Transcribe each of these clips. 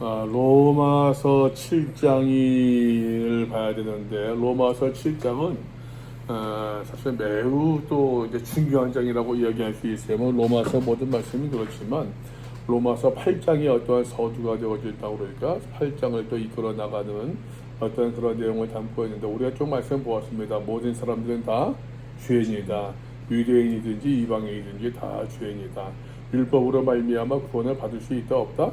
로마서 7장을 봐야 되는데, 로마서 7장은 사실 매우 또 이제 중요한 장이라고 이야기할 수 있어요. 뭐 로마서 모든 말씀이 그렇지만 로마서 8장이 어떠한 서두가 되어져 있다고 그러니까 8장을 또 이끌어 나가는 어떤 그런 내용을 담고 있는데, 우리가 좀 말씀 보았습니다. 모든 사람들은 다 죄인이다. 유대인이든지 이방인이든지 다 죄인이다. 율법으로 말미암아 구원을 받을 수 있다 없다?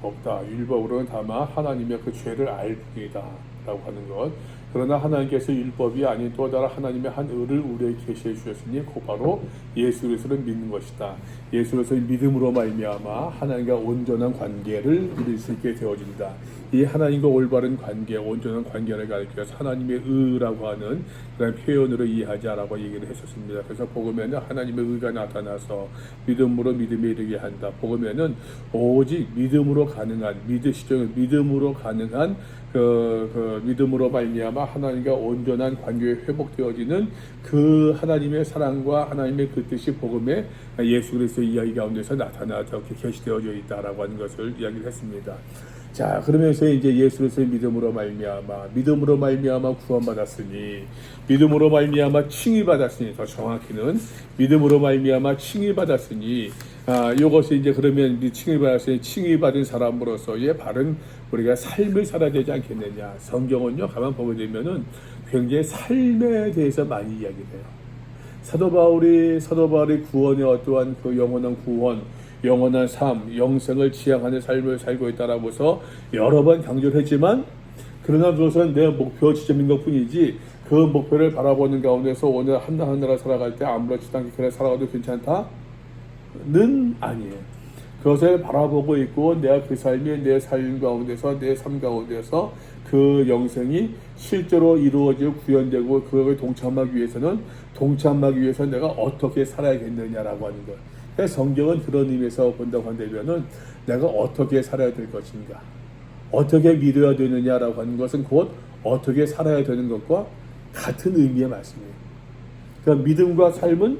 없다. 율법으로는 다만 하나님의 그 죄를 알 뿐이다 라고 하는 것. 그러나 하나님께서 율법이 아닌 또 다른 하나님의 한 의를 우리에게 계시해 주셨으니 그 바로 예수 그리스도를 믿는 것이다. 예수 그리스도의 믿음으로 말미암아 하나님과 온전한 관계를 누릴 수 있게 되어진다. 이 하나님과 올바른 관계, 온전한 관계를 가리켜서 하나님의 의라고 하는 그런 표현으로 이해하자라고 얘기를 했었습니다. 그래서 복음에는 하나님의 의가 나타나서 믿음으로 믿음에 이르게 한다. 복음에는 오직 믿음으로 가능한, 믿음으로 가능한 믿음으로 말미암아 하나님과 온전한 관계에 회복되어지는 그 하나님의 사랑과 하나님의 그 뜻이 복음에 예수 그리스도의 이야기 가운데서 나타나서 계시되어져 있다라고 하는 것을 이야기를 했습니다. 자, 그러면서 이제 예수 그리스도의 믿음으로 말미암아 구원받았으니, 믿음으로 말미암아 칭의받았으니, 더 정확히는 믿음으로 말미암아 칭의받았으니, 이것이 이제 그러면 칭의받았으니 칭의받은 사람으로서의 바른 우리가 삶을 살아야 되지 않겠느냐. 성경은요, 가만 보게 되면은 굉장히 삶에 대해서 많이 이야기를 해요. 사도 바울이 구원의 어떠한 그 영원한 구원, 영원한 삶, 영생을 지향하는 삶을 살고 있다라고 해서 여러 번 강조를 했지만, 그러나 그것은 내 목표 지점인 것 뿐이지 그 목표를 바라보는 가운데서 오늘 하나하나 살아갈 때 아무렇지도 않게 그래 살아가도 괜찮다는 아니에요. 그것을 바라보고 있고 내가 그 삶이 내 삶 가운데서, 내 삶 가운데서 그 영생이 실제로 이루어지고 구현되고 그것을 동참하기 위해서는 내가 어떻게 살아야겠느냐라고 하는 거예요. 성경은 그런 의미에서 본다고 한다면은 내가 어떻게 살아야 될 것인가, 어떻게 믿어야 되느냐라고 하는 것은 곧 어떻게 살아야 되는 것과 같은 의미의 말씀이에요. 그러니까 믿음과 삶은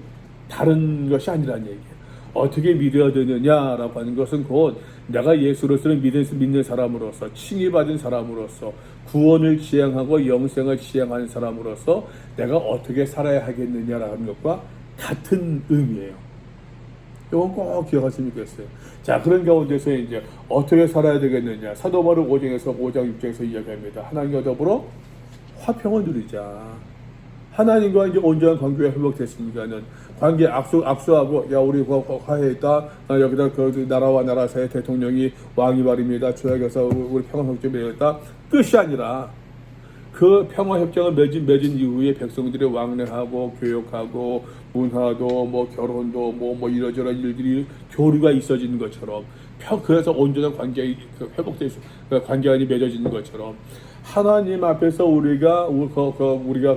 다른 것이 아니라는 얘기예요. 어떻게 믿어야 되느냐라고 하는 것은 곧 내가 예수로서는 믿는 사람으로서, 칭의받은 사람으로서, 구원을 지향하고 영생을 지향하는 사람으로서 내가 어떻게 살아야 하겠느냐라는 것과 같은 의미예요. 이건 꼭 기억하시면 좋겠어요. 자, 그런 가운데서 이제 어떻게 살아야 되겠느냐. 사도 바울 5장 6장에서 이야기합니다. 하나님과 더불어 화평을 누리자. 하나님과 이제 온전한 관계가 회복됐으니까는 관계 악수하고, 야, 우리 화해했다. 여기다 그 나라와 나라 사이에 대통령이 왕이 말입니다. 조약해서 우리 평화협정을 맺었다. 끝이 아니라 그 평화협정을 맺은 이후에 백성들이 왕래하고 교역하고 문화도 뭐 결혼도 뭐 이러저런 일들이 교류가 있어지는 것처럼, 그래서 온전한 관계가 회복돼서 관계가 맺어지는 것처럼, 하나님 앞에서 우리가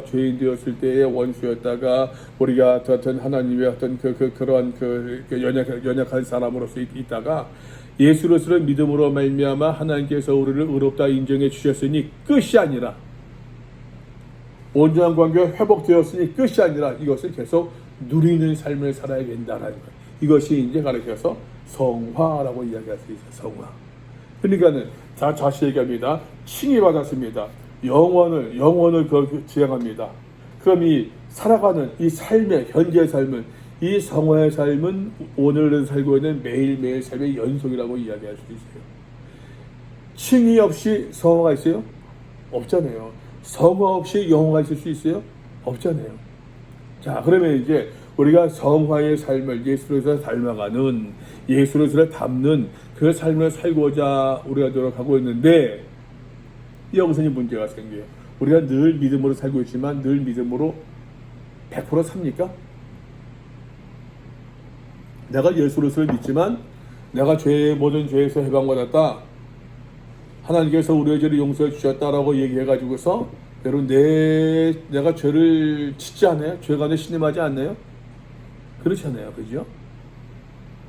죄인 되었을 때의 원수였다가 우리가 어떤 하나님의 어떤 그런 연약한 사람으로서 있다가 예수로서의 믿음으로 말미암아 하나님께서 우리를 의롭다 인정해 주셨으니 끝이 아니라, 온전한 관계가 회복되었으니 끝이 아니라 이것을 계속 누리는 삶을 살아야 된다는 거예요. 이것이 이제 가르쳐서 성화라고 이야기할 수 있어요. 성화. 그러니까는 다시 얘기합니다. 칭의받았습니다. 영원을 지향합니다. 그럼 이 살아가는 이 삶의 현재의 삶은, 이 성화의 삶은 오늘 살고 있는 매일매일 삶의 연속이라고 이야기할 수 있어요. 칭의 없이 성화가 있어요? 없잖아요. 성화 없이 영화가 있을 수 있어요? 없잖아요. 자, 그러면 이제 우리가 성화의 삶을 예수로서 닮아가는, 예수로서 담는 그 삶을 살고자 우리가 노력하고 있는데, 여기서 문제가 생겨요. 우리가 늘 믿음으로 살고 있지만 늘 믿음으로 100% 삽니까? 내가 예수로서를 믿지만 내가 모든 죄에서 해방받았다, 하나님께서 우리의 죄를 용서해 주셨다라고 얘기해가지고서 여러분 내가 죄를 짓지 않아요? 죄가 내 신임하지 않나요? 그렇잖아요. 그죠?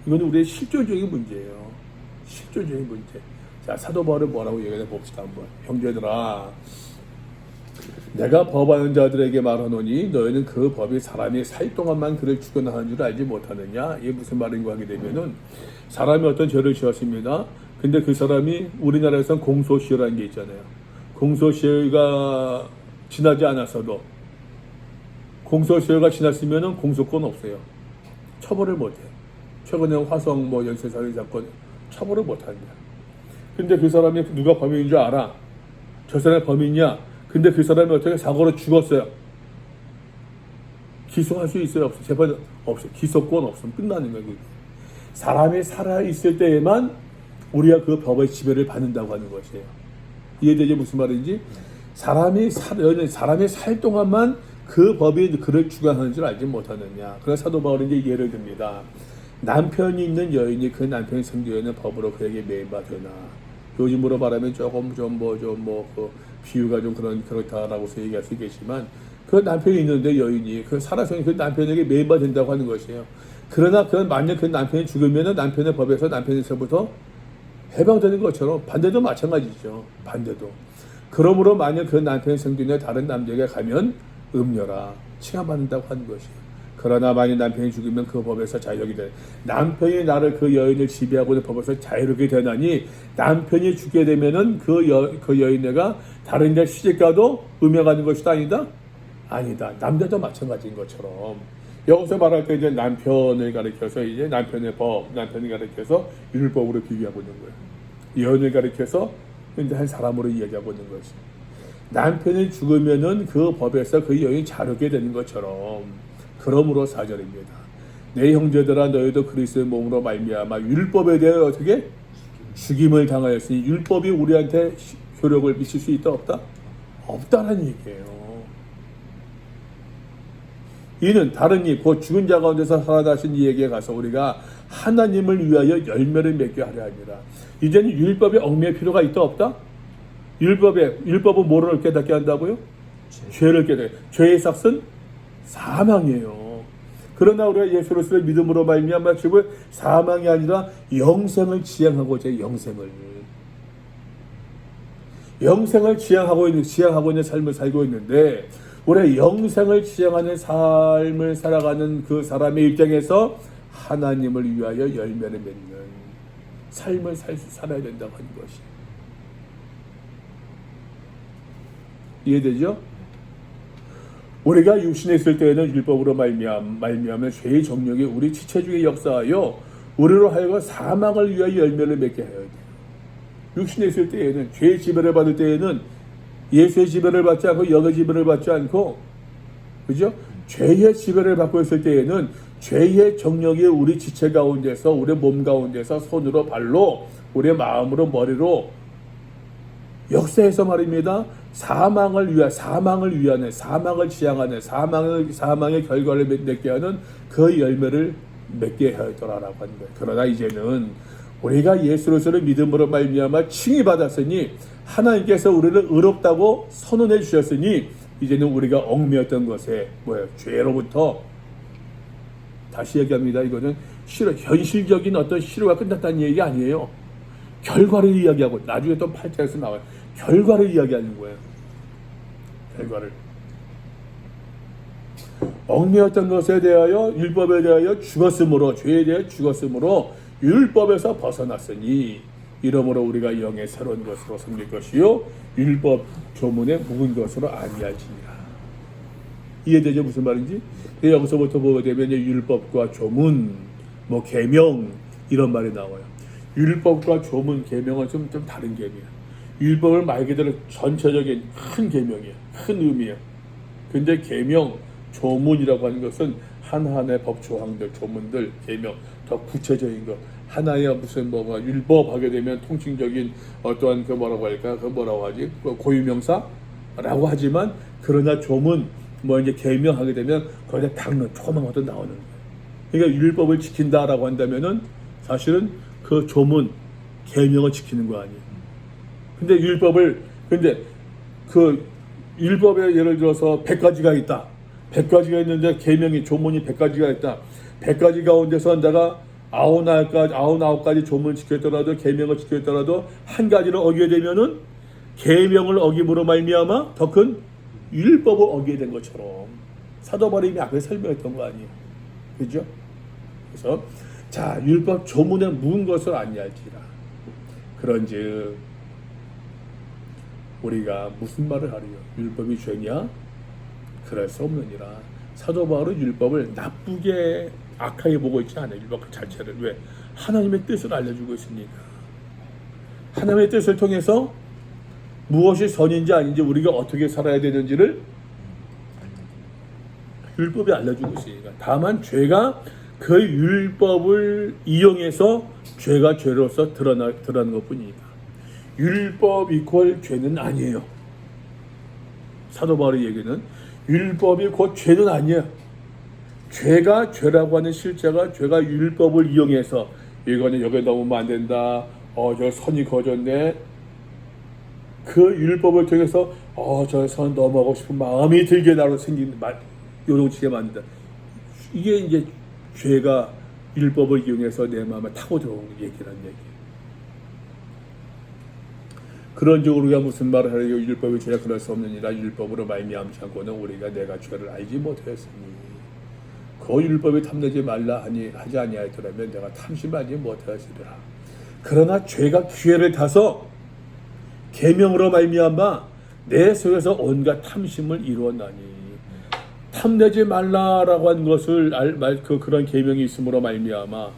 이건 우리의 실존적인 문제예요. 실존적인 문제. 자, 사도 바울은 뭐라고 얘기해 봅시다 한번. 형제들아, 내가 법하는 자들에게 말하노니 너희는 그 법이 사람이 살 동안만 그를 죽여나 하는 줄 알지 못하느냐. 이게 무슨 말인가 하게 되면은, 사람이 어떤 죄를 지었습니다. 근데 그 사람이 우리나라에선 공소시효라는 게 있잖아요. 공소시효가 지나지 않았어도 공소시효가 지났으면은 공소권 없어요. 처벌을 못해. 최근에 화성 뭐 연쇄살인 사건 처벌을 못한다. 근데 그 사람이 누가 범인인 줄 알아. 저 사람이 범인이야. 근데 그 사람이 어떻게 사고로 죽었어요. 기소할 수 있어요? 없어요? 재판 없어요. 기소권 없으면 끝나는 거예요. 사람이 살아있을 때에만 우리가 그 법의 지배를 받는다고 하는 것이에요. 이해되지 무슨 말인지? 사람이 살 동안만 그 법이 그를 주관하는 줄 알지 못하느냐. 그래서 사도 바울이 이제 예를 듭니다. 남편이 있는 여인이 그 남편이 성교하는 법으로 그에게 매인바 되나. 요즘으로 말하면 조금 그 비유가 좀 그렇다라고 해서 얘기할 수 있겠지만 그 남편이 있는데 여인이 그 살아서 그 남편에게 매인바 된다고 하는 것이에요. 그러나 만약 그 남편이 죽으면은 남편의 법에서 남편에서부터 해방되는 것처럼 반대도 마찬가지죠. 반대도. 그러므로 만약 그 남편의 성균에 다른 남자에게 가면 음녀라 칭함받는다고 하는 것이에요. 그러나 만약 남편이 죽으면 그 법에서 자유하게 돼. 남편이 나를 그 여인을 지배하고 있는 법에서 자유롭게 되나니 남편이 죽게 되면은 그 여인네가 다른 데 시집가도 음행하는 것이다 아니다? 아니다. 남자도 마찬가지인 것처럼 여기서 말할 때 이제 남편을 가리켜서 이제 남편을 가리켜서 율법으로 비교하고 있는 거예요. 여인을 가리켜서 이제 한 사람으로 이야기하고 있는 것이. 남편이 죽으면은 그 법에서 그 여인이 자유롭게 되는 것처럼. 그러므로 4절입니다. 내 형제들아 너희도 그리스도의 몸으로 말미암아 율법에 대해 어떻게 죽임을 당하였으니 율법이 우리한테 효력을 미칠 수 있다 없다? 없다는 얘기예요. 이는 다른 이 곧 죽은 자 가운데서 살아나신 이에게 가서 우리가 하나님을 위하여 열매를 맺게 하려 합니다. 이제는 율법에 얽매일 필요가 있다 없다? 율법은 뭐를 깨닫게 한다고요? 죄를 깨닫게. 죄의 삭은 사망이에요. 그러나 우리가 예수 그리스도의 믿음으로 말미암아 죽을 사망이 아니라 영생을 지향하고자 영생을 지향하고 있는 삶을 살고 있는데 우리가 영생을 지향하는 삶을 살아가는 그 사람의 입장에서 하나님을 위하여 열매를 맺는 삶을 살아야 된다고 하는 것이 이해되죠? 우리가 육신에 있을 때에는 율법으로 말미암은 죄의 정욕이 우리 지체 중에 역사하여 우리로 하여금 사망을 위하여 열매를 맺게 하여야 돼요. 육신에 있을 때에는 죄의 지배를 받을 때에는 예수의 지배를 받지 않고 영의 지배를 받지 않고 그죠? 죄의 지배를 받고 있을 때에는 죄의 정욕이 우리 지체 가운데서 우리 몸 가운데서 손으로 발로 우리의 마음으로 머리로 역사에서 말입니다. 사망을 위하는 사망을 지향하는 사망의 결과를 맺게 하는 그 열매를 맺게 하였더라라고 하는 거예요. 그러나 이제는 우리가 예수로서의 믿음으로 말미암아 칭의 받았으니 하나님께서 우리를 의롭다고 선언해 주셨으니 이제는 우리가 얽매였던 것에 죄로부터 다시 얘기합니다. 이거는 현실적인 어떤 실효가 끝났다는 얘기 아니에요. 결과를 이야기하고 나중에 또 8절에서 나와요. 결과를 이야기하는 거예요. 결과를. 얽매였던 것에 대하여 율법에 대하여 죽었으므로 죄에 대하여 죽었으므로 율법에서 벗어났으니 이러므로 우리가 영의 새로운 것으로 섬길 것이요 율법 조문에 묵은 것으로 아니할지니라. 이해되죠? 무슨 말인지? 여기서부터 보게 되면 율법과 조문, 계명 이런 말이 나와요. 율법과 조문, 계명은 좀 다른 계명이에요. 율법을 말 그대로 전체적인 큰 계명이에요. 큰 의미예요. 근데 계명, 조문이라고 하는 것은 하나하나의 법 조항들, 조문들, 계명, 더 구체적인 것. 하나의 무슨 율법 하게 되면 통칭적인 어떠한 뭐라고 하지? 고유명사라고 하지만 그러나 조문, 이제 계명하게 되면 거기에 당론 조그만 것도 나오는 거예요. 그러니까 율법을 지킨다라고 한다면은 사실은 그 조문, 계명을 지키는 거 아니에요. 근데 그 율법에 예를 들어서 100가지가 있다. 100가지가 있는데 계명이 조문이 100가지가 있다. 100가지 가운데서 내가 99가지 조문을 지켰더라도 계명을 지켰더라도 한 가지를 어기게 되면은 계명을 어김으로 말미암아 더 큰 율법을 어기게 된 것처럼 사도 바울이 앞에 설명했던 거 아니에요. 그죠? 그래서 율법 조문에 묵은 것을 아니할지라. 그런즉 우리가 무슨 말을 하리요? 율법이 죄냐? 그럴 수 없느니라. 사도 바울은 율법을 나쁘게 악하게 보고 있지 않아요. 율법 그 자체를. 왜? 하나님의 뜻을 알려주고 있으니까. 하나님의 뜻을 통해서 무엇이 선인지 아닌지 우리가 어떻게 살아야 되는지를 율법이 알려주고 있으니까. 다만 죄가 그 율법을 이용해서 죄가 죄로서 드러나는 것뿐이니까. 율법 이퀄 죄는 아니에요. 사도 바울의 얘기는 율법이 곧 죄는 아니에요. 죄가 죄라고 하는 실제가 죄가 율법을 이용해서 이거는 여기 넘으면 안 된다. 저 선이 거졌네. 그 율법을 통해서 저 선 넘어가고 싶은 마음이 들게 나로 생긴 요동치게 만든다. 이게 이제 죄가 율법을 이용해서 내 마음에 타고 들어오는 얘기란 얘기예요. 그런즉 우리가 무슨 말을 하려 율법이 죄가 그럴 수 없느니라. 율법으로 말미암지 않고는 우리가 내가 죄를 알지 못하였으니 그 율법이 탐내지 말라 하지 아니하였더라면 내가 탐심하지 못하였으리라. 그러나 죄가 기회를 타서 계명으로 말미암아 내 속에서 온갖 탐심을 이루었나니. 탐내지 말라라고 한 것을 그런 계명이 있음으로 말미암아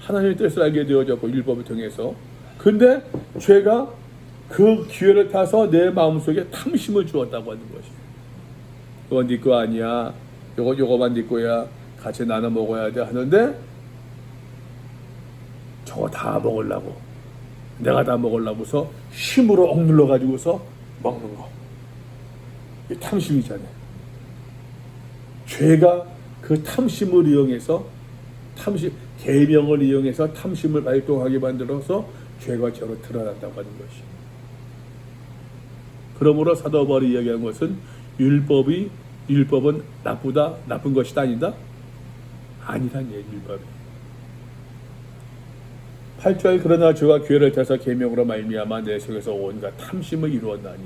하나님의 뜻을 알게 되어졌고 율법을 통해서. 근데 죄가 그 기회를 타서 내 마음속에 탐심을 주었다고 하는 것이에요. 이건 네 거 아니야. 요거만 네 거야. 같이 나눠 먹어야 돼 하는데 저거 다 먹으려고 내가 다 먹으려고서 힘으로 억눌러 가지고서 먹는 거. 이게 탐심이잖아요. 죄가 그 탐심을 이용해서 계명을 이용해서 탐심을 발동하게 만들어서 죄가 죄로 드러난다고 하는 것이에요. 그러므로 사도 바울이 이야기한 것은 율법은 나쁘다, 나쁜 것이다 아니다? 아니란 얘기. 율법이 8절 그러나 죄가 기회를 타서 계명으로 말미암아 내 속에서 온갖 탐심을 이루었나니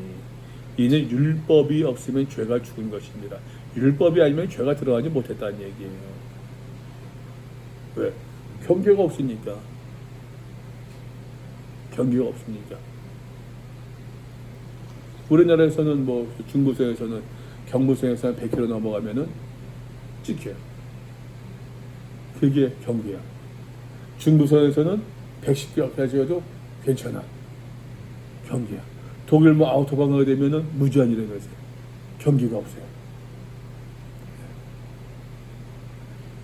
이는 율법이 없으면 죄가 죽은 것입니다. 율법이 아니면 죄가 들어가지 못했다는 얘기예요. 왜? 경계가 없으니까. 우리나라에서는 중부서에서는 경부서에서는 100km 넘어가면은 찍혀요. 그게 경계야. 중부서에서는 110km까지 가도 괜찮아. 경계야. 독일 아우토방어가 되면은 무제한이라는 거죠. 경계가 없어요.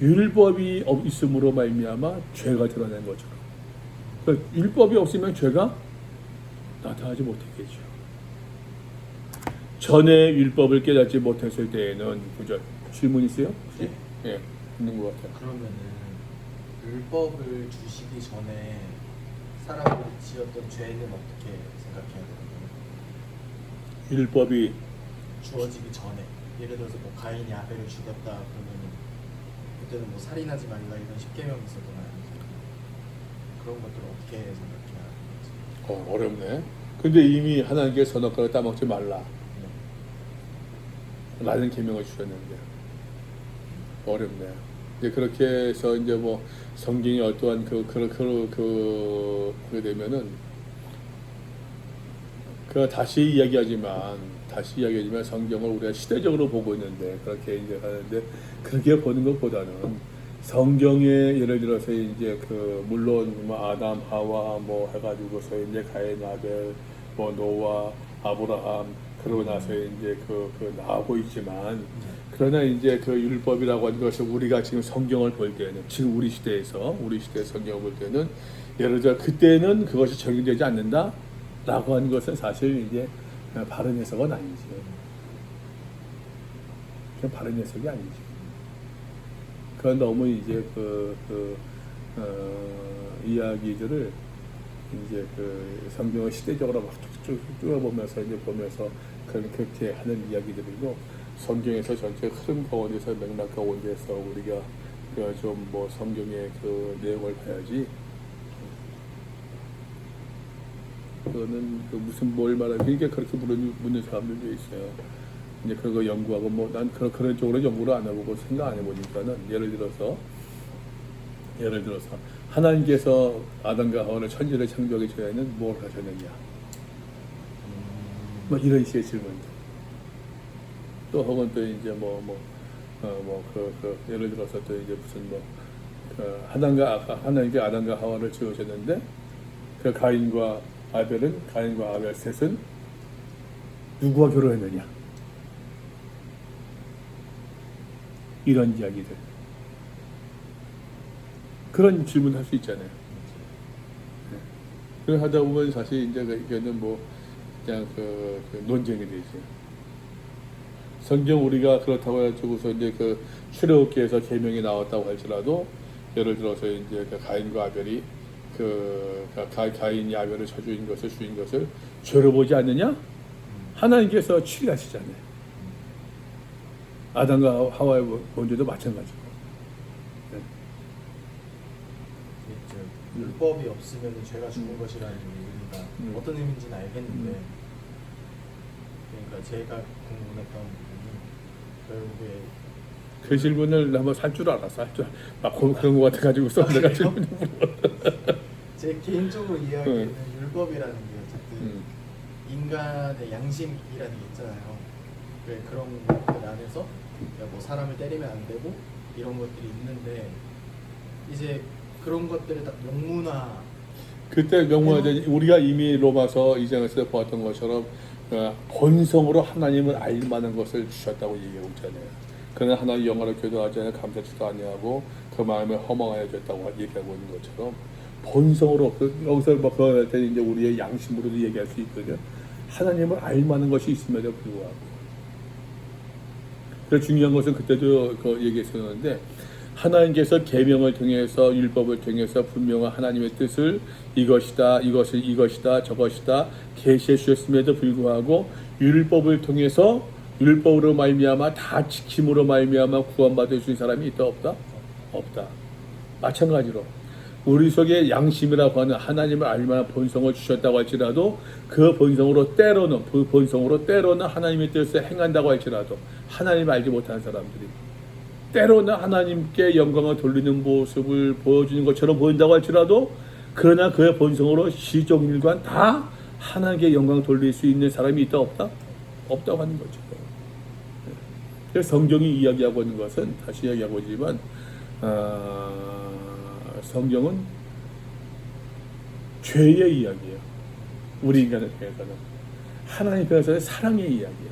율법이 있음으로 말미암아 죄가 드러난 것처럼. 그러니까 율법이 없으면 죄가 나타나지 못했겠죠. 전에 율법을 깨닫지 못했을 때에는 그죠? 질문 있어요? 네. 예, 있는 것 같아요. 그러면은 율법을 주시기 전에 사람들이 지었던 죄는 어떻게 생각해야 되나요? 율법이 주어지기 전에 예를 들어서 가인이 아벨을 죽였다 그러면은 그때는 살인하지 말라 이런 십계명이 있었잖아요. 그런 것들을 어떻게 생각해야 하는지. 어렵네. 근데 이미 하나님께서 선악과를 따먹지 말라 라는 계명을 주셨는데 어렵네. 이제 그렇게 해서 이제 성경이 어떠한 그게 되면은 다시 이야기하지만 성경을 우리가 시대적으로 보고 있는데 그렇게 이제 하는데 그렇게 보는 것보다는 성경에 예를 들어서 이제 물론 아담 하와 해가지고서 이제 가인 아벨 노아 아브라함 그러고 나서 이제 나오고 있지만 그러나 이제 율법이라고 하는 것을 우리가 지금 성경을 볼 때는 지금 우리 시대의 성경을 볼 때는 예를 들어 그때는 그것이 적용되지 않는다라고 하는 것은 사실 이제 바른 해석은 아니지. 그냥 바른 해석이 아니지. 그건 너무 이제 이야기들을 이제 성경을 시대적으로 막 쭉 보면서 그렇게 하는 이야기들이고 성경에서 전체 흐름 가운데서 맥락 가운데서 우리가 좀 성경의 내용을 봐야지. 그거는 무슨 뭘 말하는 그러니까 그렇게 묻는 사람들도 있어요. 이제 그거 연구하고 난 그런 쪽으로 연구를 안 해보고 생각 안 해보니까는 예를 들어서 하나님께서 아담과 하와를 천지를 창조하기 전에는 뭘 하셨느냐? 뭐 이런 식의 질문들. 또 혹은 또 이제 예를 들어서 또 이제 무슨 하나님께 아담과 하와를 지으셨는데 그 가인과 아벨 셋은 누구와 결혼했느냐? 이런 이야기들. 그런 질문 할 수 있잖아요. 그걸 하다 보면 사실 이제 이거는 그냥 논쟁이 되지. 성경 우리가 그렇다고 해가지고서 이제 출애굽기에서 계명이 나왔다고 할지라도 예를 들어서 이제 가인과 아벨이 가인이 아벨을 주인 것을 죄로 보지 않느냐? 하나님께서 치리하시잖아요. 아담과 하와의 문제도 마찬가지고. 율법이 없으면 죄가 죽은 것이라는 얘기가 어떤 의미인지는 알겠는데, 그러니까 제가 궁금했던 부분이 결국에 그 질문을 한번 살 줄 알았어. 막 그런 거 같아가지고 내가 질문을 제 개인적으로 이야기는 율법이라는 게 어쨌든 인간의 양심이라는 게 있잖아요. 그런 것들 안에서 뭐 사람을 때리면 안 되고 이런 것들이 있는데, 이제 그런 것들을 딱 명문화. 그때 명문화된 우리가 이미 로마서 2장에서 보았던 것처럼 본성으로 하나님을 알 만한 것을 주셨다고 얘기하고 있잖아요. 그러나 하나님 영화를 교도하지 않아 감사치도 아니하고 그 마음에 허망하여 졌다고 얘기하고 있는 것처럼 본성으로 여기서 그때 이제 우리의 양심으로도 얘기할 수 있거든요. 하나님을 알 만한 것이 있음에도 불구하고. 그래서 중요한 것은 그때도 얘기했었는데, 하나님께서 계명을 통해서 율법을 통해서 분명한 하나님의 뜻을 이것이다 저것이다 계시해 주셨음에도 불구하고 율법을 통해서 율법으로 말미암아 다 지킴으로 말미암아 구원받을 수 있는 사람이 있다 없다. 마찬가지로 우리 속에 양심이라고 하는 하나님을 알만한 본성을 주셨다고 할지라도 그 본성으로 때로는 하나님의 뜻을 행한다고 할지라도 하나님을 알지 못하는 사람들이 때로는 하나님께 영광을 돌리는 모습을 보여주는 것처럼 보인다고 할지라도 그러나 그의 본성으로 시종일관 다 하나님께 영광을 돌릴 수 있는 사람이 있다 없다고 하는 거죠. 그래서 성경이 이야기하고 있는 것은 다시 이야기하고 있지만 성경은 죄의 이야기예요. 우리 인간의 편에서는 하나님 편에서는 사랑의 이야기예요.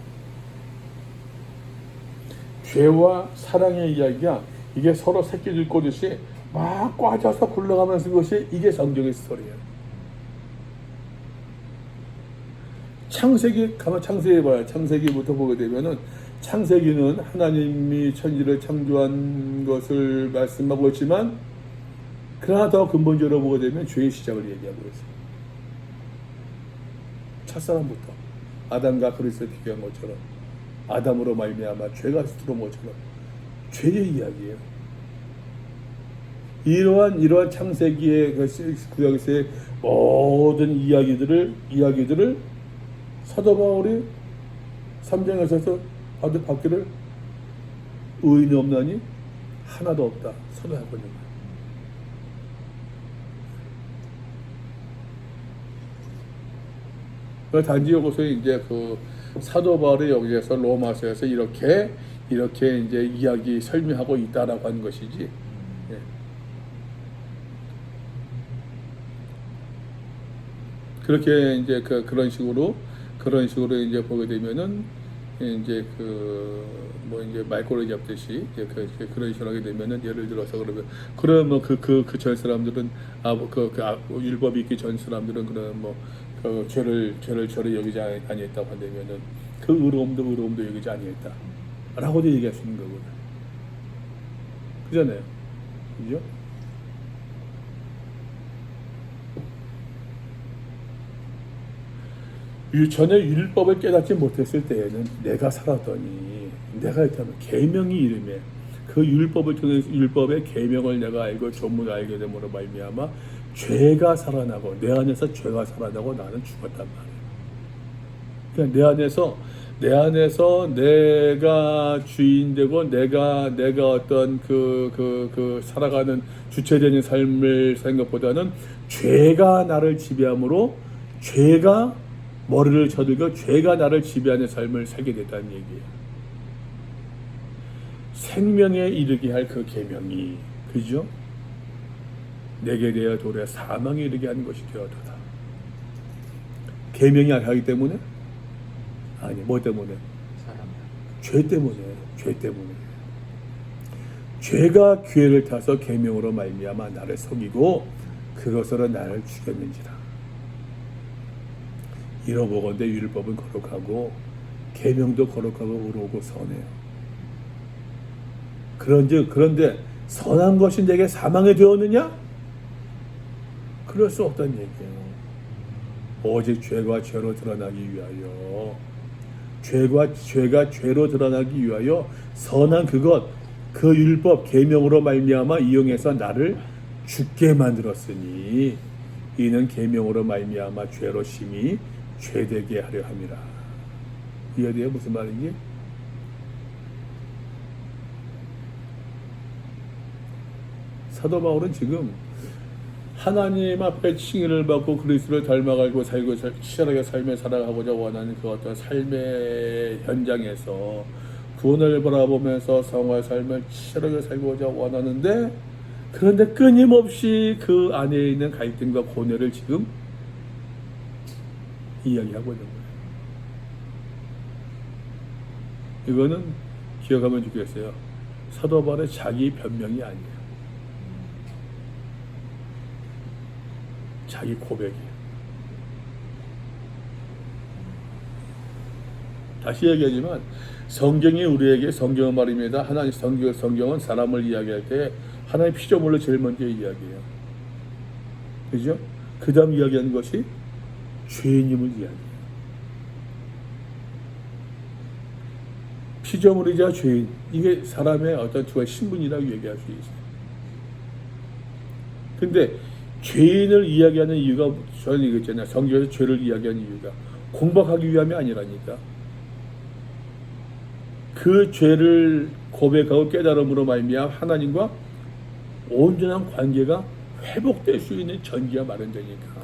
죄와 사랑의 이야기가 이게 서로 새끼들 꼬듯이 막 꽈져서 굴러가면서 것이 이게 성경의 스토리예요. 창세기 봐요. 창세기부터 보게 되면은 창세기는 하나님이 천지를 창조한 것을 말씀하고 있지만 그러나 더 근본적으로 보게 되면 죄의 시작을 얘기하고 있어요. 첫사람부터 아담과 그리스도를 비교한 것처럼 아담으로 말미암아 죄가 들어온 것처럼 죄의 이야기예요. 이러한 창세기의 구약에서의 모든 이야기들을 사도 바울이 3장에서 받기를 의인이 없나니 하나도 없다 선언하고 있는 거예요. 단지 여기서 이제 사도 바울이 여기에서 로마서에서 이렇게 이제 이야기 설명하고 있다라고 하는 것이지. 예. 그렇게 이제 그런 식으로 이제 보게 되면은 이제 이제 말꼬리 잡듯이 그런 식으로 하게 되면은 예를 들어서 그러면 그 전 사람들은 율법이 있기 전 사람들은 죄를 여기지 아니했다고 한다면은 그 의로움도 여기지 아니했다라고도 얘기할 수 있는 거거든. 그잖아요, 그죠? 전에 율법을 깨닫지 못했을 때에는 내가 살았더니 내가 있다면 계명이 이름에 그 율법을 통해서 율법의 계명을 내가 알고 전문을 알게 됨으로 말미암아 죄가 살아나고 내 안에서 죄가 살아나고 나는 죽었단 말이에요. 그러니까 내 안에서 내 안에서 내가 주인되고 내가 어떤 그 살아가는 주체적인 삶을 생각보다는 죄가 나를 지배함으로 죄가 머리를 저들고 죄가 나를 지배하는 삶을 살게 됐다는 얘기예요. 생명에 이르게 할 그 계명이 그죠? 내게 대하여 도래 사망에 이르게 하는 것이 되어도다. 계명이 하기 때문에? 아니, 뭐 때문에? 사람. 죄 때문에. 죄가 기회를 타서 계명으로 말미암아 나를 속이고 그것으로 나를 죽였는지라. 이러보건대 율법은 거룩하고 계명도 거룩하고 의로우고 선해요. 그런데 선한 것이 내게 사망에 되었느냐? 그럴 수 없다는 얘기예요. 오직 죄가 죄로 드러나기 위하여 죄가 죄로 드러나기 위하여 선한 그 율법 계명으로 말미암아 이용해서 나를 죽게 만들었으니 이는 계명으로 말미암아 죄로 심히 죄되게 하려 함이라. 이해돼요? 무슨 말인지? 사도 바울은 지금 하나님 앞에 칭의를 받고 그리스도를 닮아가고 살고 치열하게 삶을 살아가고자 원하는 그 어떤 삶의 현장에서 구원을 바라보면서 성화의 삶을 치열하게 살고자 원하는데, 그런데 끊임없이 그 안에 있는 갈등과 고뇌를 지금 이야기하고 있는 거예요. 이거는 기억하면 좋겠어요. 사도 바울의 자기 변명이 아니에요. 자기 고백이에요. 다시 얘기하지만 성경이 우리에게 성경은 말입니다. 하나님 성경은 사람을 이야기할 때 하나님 피조물로 제일 먼저 이야기해요. 그죠? 그 다음 이야기하는 것이 죄인임을 이야기해요. 피조물이자 죄인, 이게 사람의 어떤 두 신분이라고 얘기할 수 있어요. 근데 죄인을 이야기하는 이유가, 저는 이거 있잖아요. 성경에서 죄를 이야기하는 이유가 공박하기 위함이 아니라니까. 그 죄를 고백하고 깨달음으로 말미암아 하나님과 온전한 관계가 회복될 수 있는 전기가 마련되니까.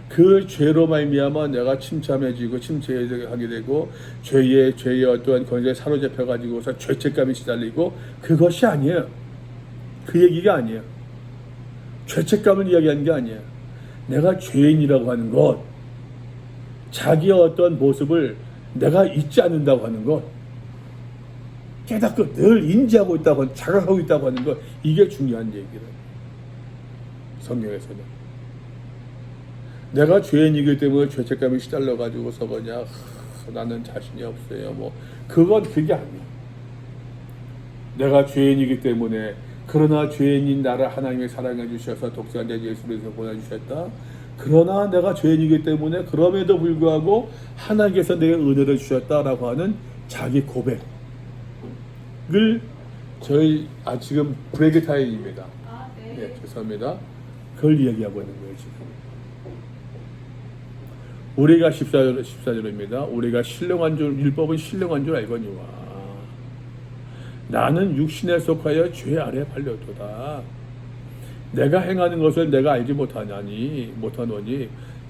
그 죄로 말미암아 내가 침참해지고 침체하게 되고 죄의 어떠한 권세에 사로잡혀 가지고서 죄책감이 시달리고, 그것이 아니에요. 그 얘기가 아니에요. 죄책감을 이야기하는 게 아니에요. 내가 죄인이라고 하는 것, 자기의 어떤 모습을 내가 잊지 않는다고 하는 것, 깨닫고 늘 인지하고 있다고, 자각하고 있다고 하는 것, 이게 중요한 얘기를 성경에서는. 내가 죄인이기 때문에 죄책감이 시달려 가지고서 그냥 나는 자신이 없어요. 그게 아니야. 내가 죄인이기 때문에, 그러나 죄인인 나를 하나님이 사랑해 주셔서 독생자 예수를 보내주셨다. 그러나 내가 죄인이기 때문에 그럼에도 불구하고 하나님께서 내게 은혜를 주셨다라고 하는 자기 고백을 저희 지금 브레이크 타임입니다. 네, 죄송합니다. 그걸 이야기하고 있는 거예요 지금. 우리가 14절입니다. 우리가 신령한 줄, 율법은 신령한 줄 알거니와 나는 육신에 속하여 죄 아래 팔렸도다. 내가 행하는 것을 내가 알지 못하노니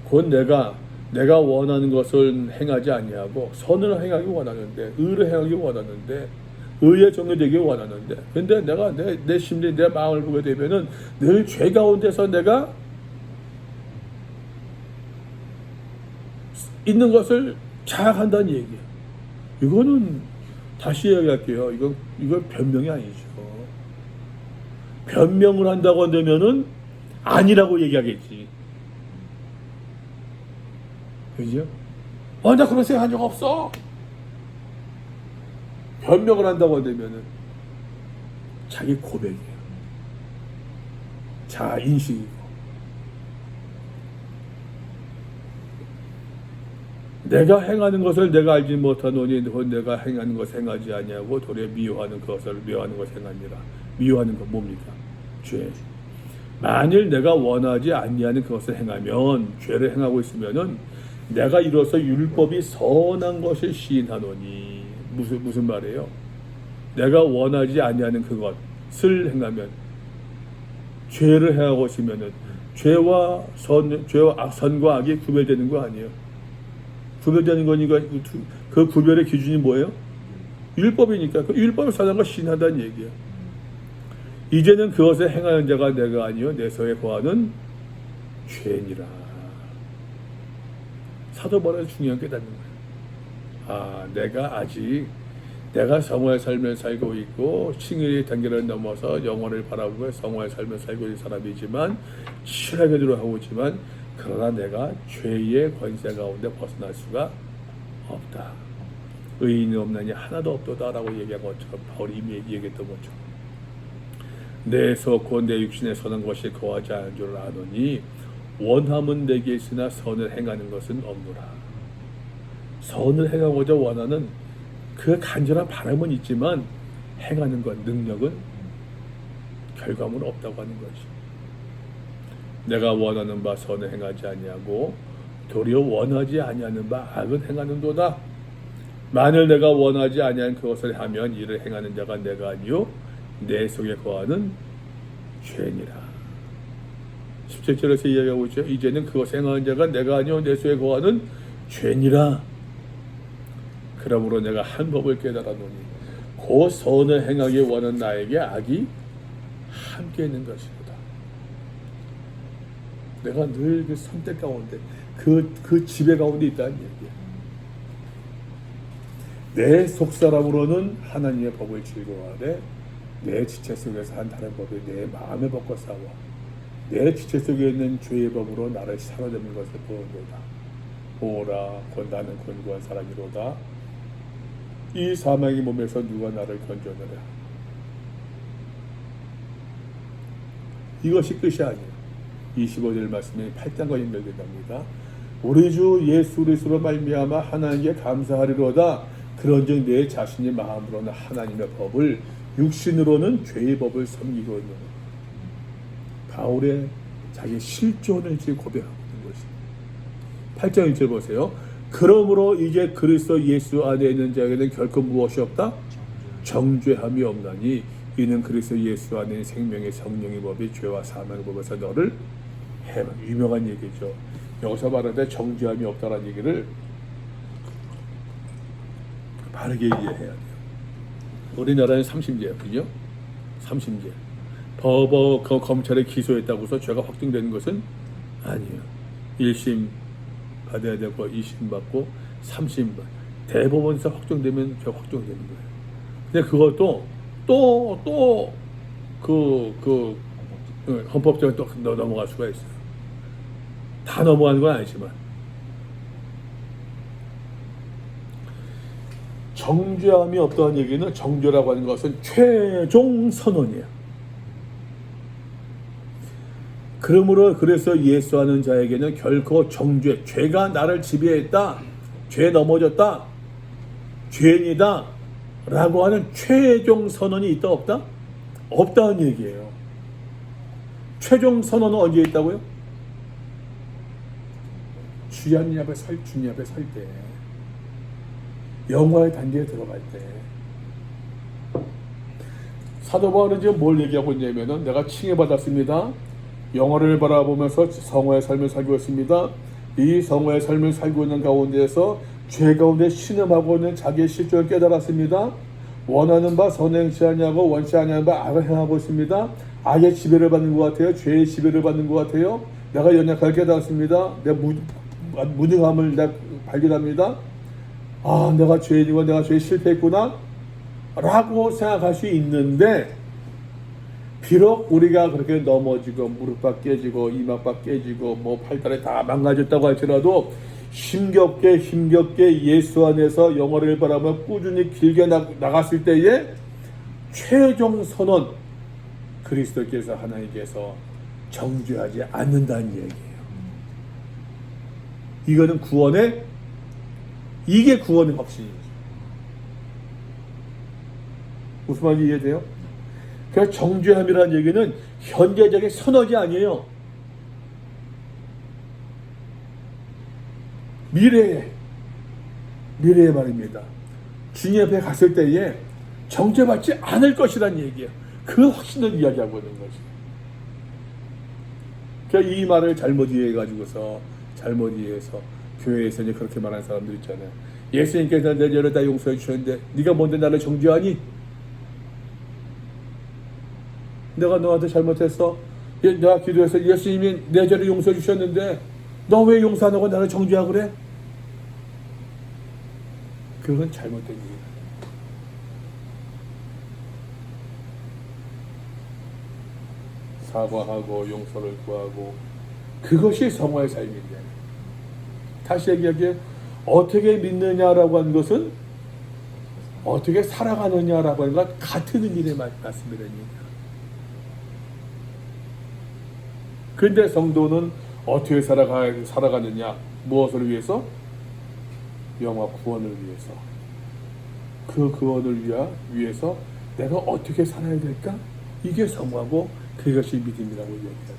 곧 내가 원하는 것을 행하지 아니하고 선을 행하기 원하는데, 의를 행하기 원하는데, 의의 정이 되기 원하는데, 근데 내가 내 심리, 내 마음을 보게 되면은 늘 죄 가운데서 내가 있는 것을 자각한다는 얘기예요. 이거는 다시 이야기할게요. 이건 변명이 아니죠. 변명을 한다고 한다면은 아니라고 얘기하겠지. 그죠? 나 그런 생각 한 적 없어. 변명을 한다고 한다면은 자기 고백이에요. 자아 인식이고. 내가 행하는 것을 내가 알지 못하노니 내가 행하는 것을 행하지 아니하고 도리어 미워하는 것을 행하니라. 미워하는 건 뭡니까? 죄. 만일 내가 원하지 아니하는 그것을 행하면, 죄를 행하고 있으면은 내가 이로써 율법이 선한 것을 시인하노니 무슨 말이에요? 내가 원하지 아니하는 그것을 행하면 죄를 행하고 있으면은 죄와 선과 악이 구별되는 거 아니에요? 구별되는 거니까 그 구별의 기준이 뭐예요? 율법이니까 그 율법을 선한 걸 시인한다는 얘기예요. 이제는 그것을 행하는 자가 내가 아니요 내 속에 거하는 죄니라. 사도 바울의 중요한 깨닫는 거예요. 내가 성화의 삶을 살고 있고 칭의의 단계를 넘어서 영혼을 바라보고 성화의 삶을 살고 있는 사람이지만 실하게 들어가고 있지만 그러나 내가 죄의 권세 가운데 벗어날 수가 없다. 의인이 없나니 하나도 없도다라고 얘기한 것처럼 바울이 이미 얘기했던 것처럼 내 속 곧 내 육신에 서는 것이 거하지 않은 줄 아노니 원함은 내게 있으나 선을 행하는 것은 없노라. 선을 행하고자 원하는 그 간절한 바람은 있지만 행하는 것, 능력은 결과물 없다고 하는 것이. 내가 원하는 바 선을 행하지 아니하고 도리어 원하지 아니하는 바 악은 행하는도다. 만일 내가 원하지 아니한 그것을 하면 이를 행하는 자가 내가 아니요 내 속에 거하는 죄니라. 17절에서 이야기하고 있죠. 이제는 그것을 행하는 자가 내가 아니요 내 속에 거하는 죄니라. 그러므로 내가 한 법을 깨달아노니 그 선을 행하기 원하는 나에게 악이 함께 있는 것이로다. 내가 늘 그 선택 가운데 그 지배 가운데 있다는 얘기야. 내 속사람으로는 하나님의 법을 즐거워하되 내 지체 속에서 한 다른 법이 내 마음의 법과 싸워 내 지체 속에 있는 죄의 법으로 나를 사로잡는 것을 보는도다. 오라 곧 나는 권고한 사람이로다. 이 사망의 몸에서 누가 나를 건져내랴. 이것이 끝이 아니에요. 25절 말씀이 8장과 연결된답니다. 우리 주 예수 그리스도로 말미암아 하나님께 감사하리로다. 그런즉 내 자신의 마음으로는 하나님의 법을 육신으로는 죄의 법을 섬기고 있는 바울의 자기 실존을 지금 고백하고 있는 것입니다. 8장 1절 보세요. 그러므로 이제 그리스도 예수 안에 있는 자에게는 결코 무엇이 없다? 정죄함이 없나니 이는 그리스도 예수 안에 생명의 성령의 법이 죄와 사망의 법에서 너를 해라. 유명한 얘기죠. 여기서 말하는데 정죄함이 없다라는 얘기를 바르게 이해해야 돼요. 우리나라는 3심제거든요. 3심제. 그 검찰에 기소했다고 해서 죄가 확정되는 것은 아니에요. 1심 받아야 되고 2심 받고 3심 대법원에서 확정되면 죄 확정되는 거예요. 근데 그것도 또 헌법적으로 또 넘어갈 수가 있어요. 다 넘어가는 건 아니지만 정죄함이 없다는 얘기는 정죄라고 하는 것은 최종 선언이에요. 그러므로 그래서 예수하는 자에게는 결코 죄가 나를 지배했다, 죄 넘어졌다, 죄인이다 라고 하는 최종 선언이 있다 없다? 없다는 얘기예요. 최종 선언은 언제 있다고요? 주님 앞에 설 때, 영화의 단계에 들어갈 때. 사도 바울은 지금 뭘 얘기하고 있냐면은 내가 칭해받았습니다. 영화를 바라보면서 성화의 삶을 살고 있습니다. 이 성화의 삶을 살고 있는 가운데에서 죄 가운데 신음하고 있는 자기의 실존을 깨달았습니다. 원하는 바 선행치 아니하고 원치 아니하는 바 악을 행하고 있습니다. 악의 지배를 받는 것 같아요. 죄의 지배를 받는 것 같아요. 내가 연약하게 깨달았습니다. 내 무능함을 내가 발견합니다. 내가 죄인이고 내가 죄에 실패했구나 라고 생각할 수 있는데, 비록 우리가 그렇게 넘어지고 무릎밥 깨지고 이마밥 깨지고 팔다리 다 망가졌다고 할지라도 힘겹게 예수 안에서 영어를 바라보며 꾸준히 길게 나갔을 때에 최종 선언, 그리스도께서 하나님께서 정죄하지 않는다는 얘기예요. 이거는 이게 구원의 확신이죠. 무슨 말인지 이해돼요? 그래서 정죄함이라는 얘기는 현재적인 선언이 아니에요. 미래에 말입니다. 주님 앞에 갔을 때에 정죄받지 않을 것이란 얘기예요. 그 확신을 이야기하고 있는 거지. 그러니까 이 말을 잘못 이해해서 교회에서 이제 그렇게 말하는 사람들 있잖아요. 예수님께서 내 죄를 다 용서해 주셨는데 네가 뭔데 나를 정죄하니? 내가 너한테 잘못했어? 내가 기도해서 예수님이 내 죄를 용서해 주셨는데 너 왜 용서 안 하고 나를 정죄하고 그래? 그건 잘못된 일이야. 사과하고 용서를 구하고 그것이 성화의 삶인데, 다시 얘기하기에 어떻게 믿느냐라고 하는 것은 어떻게 살아가느냐라고 하는 것 같은 의미의 말씀이랍니다. 그런데 성도는 어떻게 살아가느냐? 무엇을 위해서? 영화 구원을 위해서. 그 구원을 위해서 내가 어떻게 살아야 될까? 이게 성화고 그것이 믿음이라고 얘기합니다.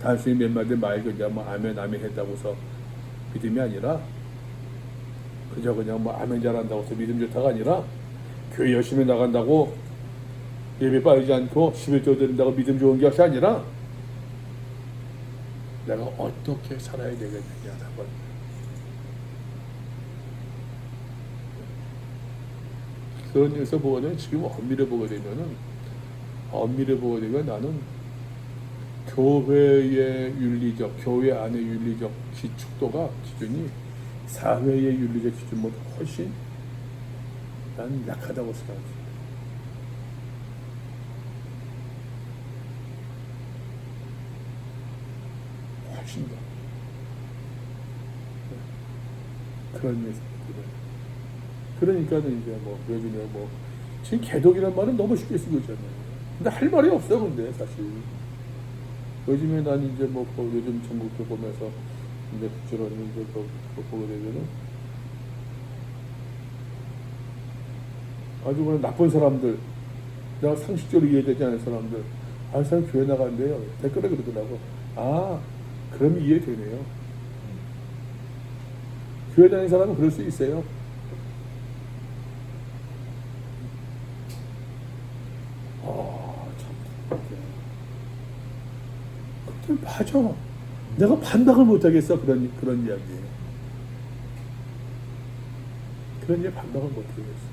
단순히 몇 마디 말 그냥 뭐 아멘 했다고 해서 믿음이 아니라, 그저 그냥 뭐 아멘 잘한다고 해서 믿음 좋다가 아니라, 교회 열심히 나간다고 예배 빠지지 않고 11조 드린다고 믿음 좋은 것이 아니라 내가 어떻게 살아야 되겠느냐라고. 그런 데서 보게 되면, 지금 엄밀히 보게 되면 나는 교회의 윤리적, 교회 안의 윤리적 기준이 사회의 윤리적 기준보다 훨씬 난 약하다고 생각합니다. 훨씬 더. 그런 메시지들. 그러니까는 이제 뭐 요즘에 뭐 지금 개독이란 말은 너무 쉽게 쓰고 있잖아요. 근데 할 말이 없어. 근데 사실 요즘에 난 이제 뭐 요즘 전국도 보면서 이제 국제로 이제 보게 되면은 아주 그냥 나쁜 사람들, 내가 상식적으로 이해되지 않은 사람들, 아, 사람 교회 나간대요. 댓글에 그러더라고. 아, 그럼 이해되네요. 교회 다니는 사람은 그럴 수 있어요. 맞아. 내가 반박을 못하겠어. 그런 이야기예요. 그런 이야기 반박을 못하겠어.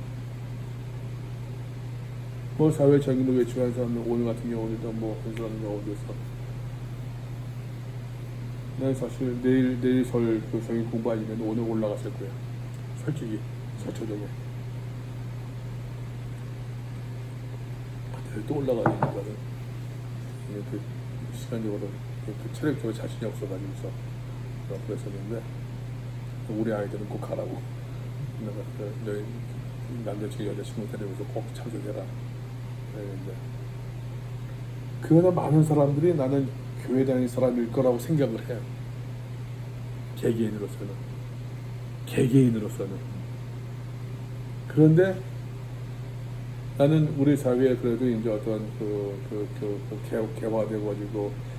뭐 사회 정의를 외치는 사람들, 오늘 같은 경우도 뭐 한 사람 경우에서 난 사실 내일 그 정의 공부 아니면 오늘 올라갔을 거야. 솔직히 서초동에. 내일 또 올라가야 되니까는 그 시간적으로 그 체력적으로 자신이 없어가지고서 그랬었는데, 우리 아이들은 꼭 가라고. 내가 너희 남자친구 여자친구 데리고서 꼭 참석해라. 그랬는데, 그러나 많은 사람들이 나는 교회 다니는 사람일 거라고 생각을 해요. 개개인으로서는. 그런데 나는 우리 사회에 그래도 이제 어떤 개화되고 가지고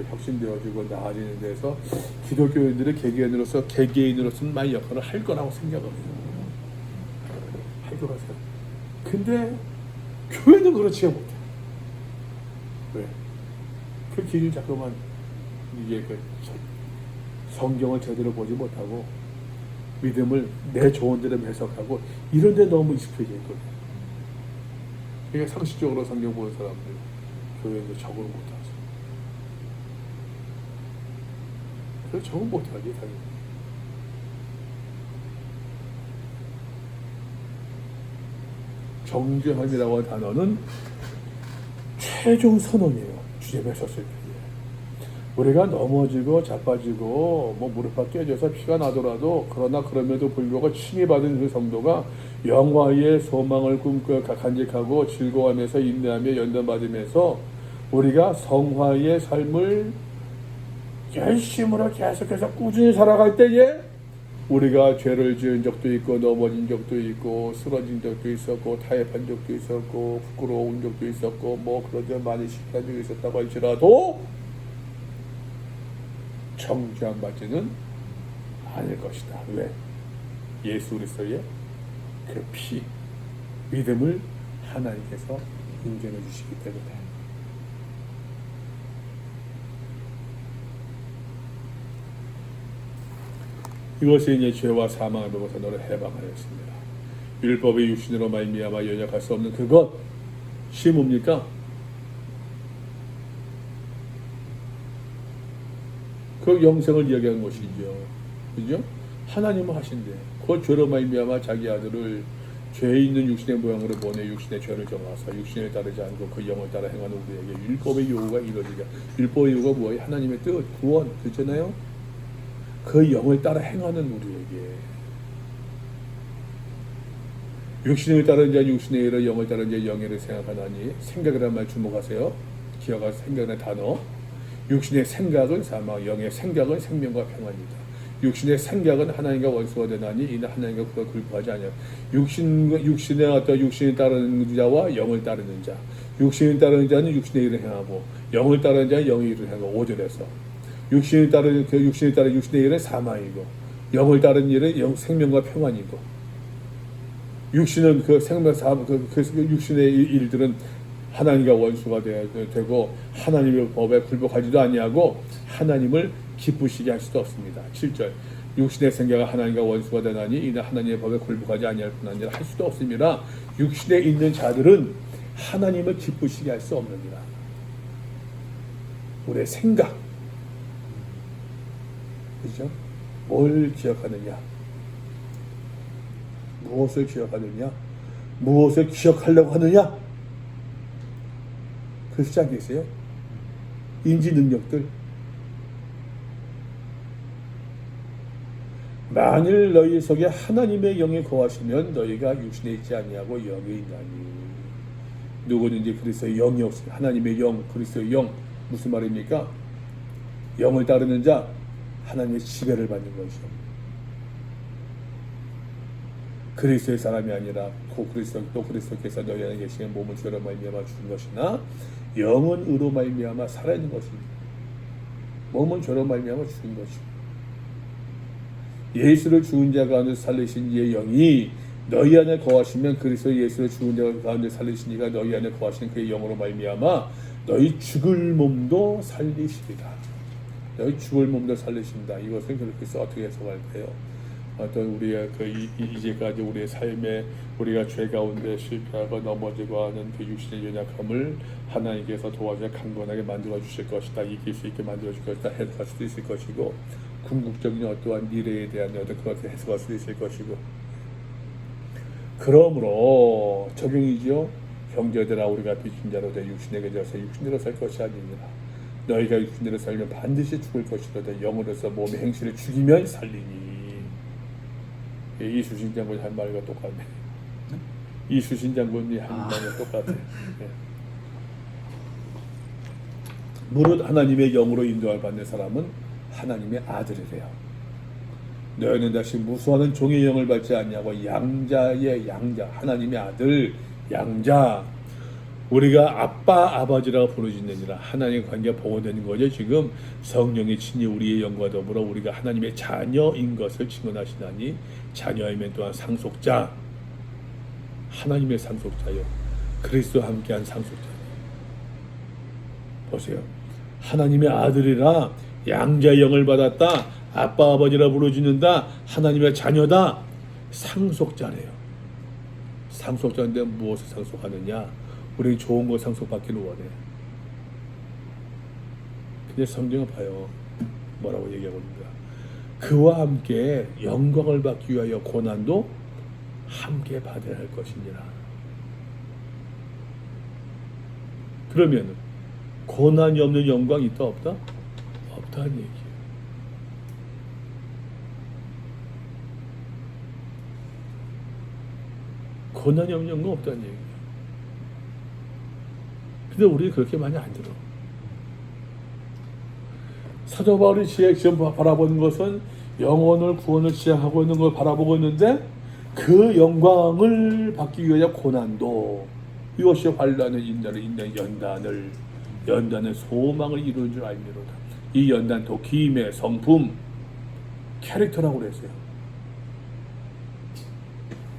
혁신되어지고 나아지는 데서 기독교인들의 개개인으로서는 많이 역할을 할 거라고 생각을 해요. 할 거라고 생각. 근데 교회는 그렇지 못해. 왜? 그 길을 자꾸만 이게 성경을 제대로 보지 못하고 믿음을 내 좋은 대로 해석하고 이런 데 너무 익숙해져 있거든. 그러니까 상식적으로 성경 보는 사람들 교회에 적응을 못하죠. 그래서 적응 못하지 당연히. 정죄함이라고 하는 단어는 최종 선언이에요. 주님에 섰을 때. 우리가 넘어지고 자빠지고 뭐 무릎이 깨져서 피가 나더라도, 그러나 그럼에도 불구하고 칭의받은 그 성도가 영화의 소망을 꿈꿔 간직하고 즐거워하면서 인내하며 연단받으면서 우리가 성화의 삶을 열심으로 계속해서 꾸준히 살아갈 때에 우리가 죄를 지은 적도 있고 넘어진 적도 있고 쓰러진 적도 있었고 타협한 적도 있었고 부끄러운 적도 있었고 뭐 그런 점 많이 실패한 적이 있었다고 할지라도 정죄함받지는 않을 것이다. 왜? 예수 그리스도의 그 피, 믿음을 하나님께서 인정해 주시기 때문에. 이것이 이제 죄와 사망으로부터 너를 해방하였습니다. 율법의 육신으로 말미암아 연약할 수 없는 그것이 뭡니까? 그 영생을 이야기하는 것이죠. 그죠? 하나님은 하신대. 그 죄로 말미암아 자기 아들을 죄 있는 육신의 모양으로 보내 육신의 죄를 정하사 육신을 따르지 않고 그 영을 따라 행하는 우리에게 율법의 요구가 이루어지게. 율법의 요구가 뭐예요? 하나님의 뜻, 구원, 그렇잖아요? 그 영을 따라 행하는 우리에게. 육신을 따르는 자 육신의 일을, 영을 따르는 자 영의 일을 생각하나니. 생각이라는 말 주목하세요. 기억하세요. 생각의 단어. 육신의 생각은 사망, 영의 생각은 생명과 평안이다. 육신의 생각은 하나님과 원수가 되나니 이는 하나님과 그걸 굴복하지 아니하라. 육신의 어떤 육신을 따르는 자와 영을 따르는 자. 육신을 따르는 자는 육신의 일을 행하고 영을 따르는 자는 영의 일을 행하고 5절에서 육신을 따르는 그 육신을 따르는 육신의 일은 사망이고 영을 따르는 일은 생명과 평안이고. 육신은 그 생명 그 육신의 일들은 하나님과 원수가 되고 하나님의 법에 굴복하지도 아니하고 하나님을 기쁘시게 할 수도 없습니다. 7절 육신의 생각은 하나님과 원수가 되나니 이는 하나님의 법에 굴복하지 아니할 뿐 아니라 할 수도 없습니다. 육신에 있는 자들은 하나님을 기쁘시게 할 수 없느니라. 우리의 생각, 그죠? 뭘 기억하느냐? 무엇을 기억하느냐? 무엇을 기억하려고 하느냐? 그렇지 않겠어요? 인지 능력들. 만일 너희 속에 하나님의 영이 거하시면 너희가 육신에 있지 아니하고 영에 있나니. 누구든지 그리스도의 영이 없으면 하나님의 영, 그리스도의 영 무슨 말입니까? 영을 따르는 자 하나님의 지배를 받는 것이요. 그리스도의 사람이 아니라 또 그리스도께서 너희 안에 계시는 몸은 죄로 말미암아 죽은 것이나 영은 의로 말미암아 살아있는 것입니다. 몸은 죄로 말미암아 죽은 것이고 예수를 죽은 자 가운데 살리신 이의 영이 너희 안에 거하시면 그리스도 예수를 죽은 자 가운데 살리신 이가 너희 안에 거하시는 그의 영으로 말미암아 너희 죽을 몸도 살리시리라. 너희 죽을 몸도 살리신다. 이것은 그렇게 어떻게 해석할까요? 어떤 우리의 이제까지 우리의 삶에 우리가 죄 가운데 실패하고 넘어지고 하는 그 육신의 연약함을 하나님께서 도와줘 강건하게 만들어 주실 것이다. 이길 수 있게 만들어 줄 것이다. 해석할 수도 있을 것이고 궁극적인 어떠한 미래에 대한 어떤 그것을 해석할 수도 있을 것이고. 그러므로 적용이죠. 형제들아 우리가 빚진 자로 되 육신에게 져서 육신으로 살 것이 아니니라. 너희가 육신으로 살면 반드시 죽을 것이로다. 영으로서 몸의 행실을 죽이면 살리니. 이수신 장군이 한 말과 똑같네. 이수신 장군이 한 말과 똑같아. 네. 무릇 하나님의 영으로 인도할 받는 사람은 하나님의 아들이래요. 너희는 다시 무수하는 종의 영을 받지 않냐고. 양자의 양자, 하나님의 아들 양자. 우리가 아빠 아버지라고 부르짖느니라. 하나님의 관계가 복원되는 거죠. 지금 성령이 친히 우리의 영과 더불어 우리가 하나님의 자녀인 것을 증언하시나니 자녀이면 또한 상속자. 하나님의 상속자요. 그리스도와 함께한 상속자요. 보세요. 하나님의 아들이라 양자의 영을 받았다. 아빠 아버지라 부르짖는다. 하나님의 자녀다. 상속자래요. 상속자인데 무엇을 상속하느냐? 우리는 좋은 거 상속받기를 원해. 근데 성경을 봐요. 뭐라고 얘기하고 있는가? 그와 함께 영광을 받기 위하여 고난도 함께 받아야 할 것이니라. 그러면 고난이 없는 영광이 있다 없다? 없다는 얘기예요. 고난이 없는 영광 없다는 얘기예요. 근데 우리 그렇게 많이 안 들어. 사도 바울이 지금 바라보는 것은 영혼을 구원을 지향하고 있는 걸 바라보고 있는데 그 영광을 받기 위하여 고난도 이것이 환난을 인내를 인내 연단을 소망을 이루는 줄 알미로다. 이 연단 도끼임의 성품 캐릭터라고 그랬어요.